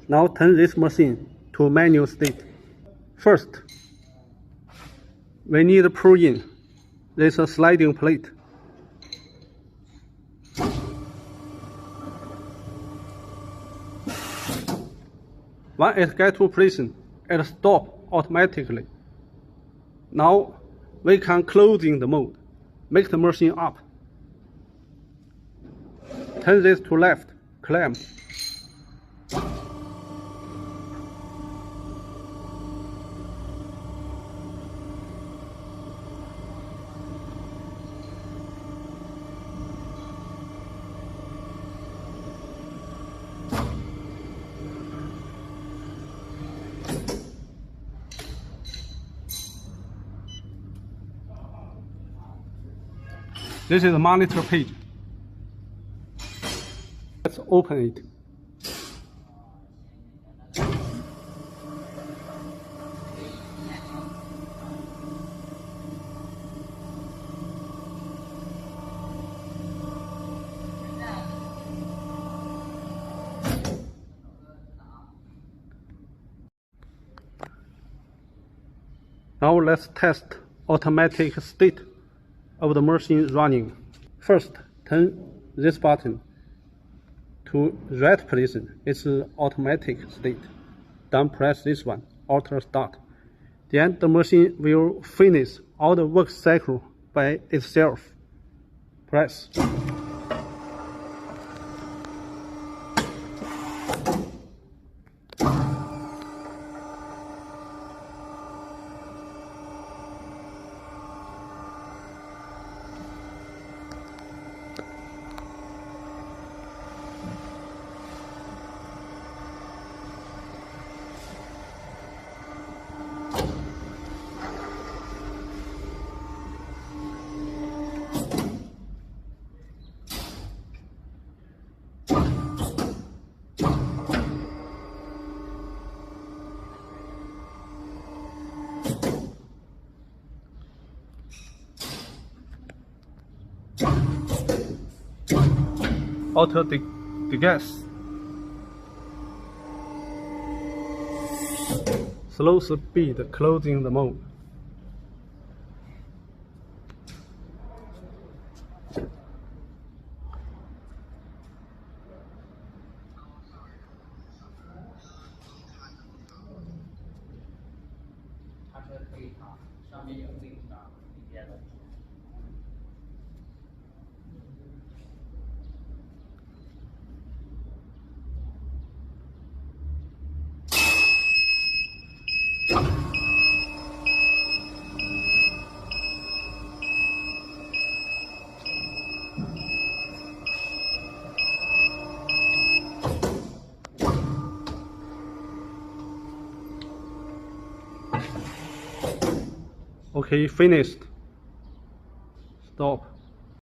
Now turn this machine to manual state. First, we need to pull in this sliding plate. When it gets to position, it stops automatically. Now we can closing the mode, make the machine up. Turn this to left, clamp. This is the monitor page. Let's open it. Now let's test automatic state of the machine running. First, turn this button to right position. It's automatic state. Then press this one, auto start. Then the machine will finish all the work cycle by itself. Press. Auto degas. Slow speed closing the mode. Okay, finished. Stop.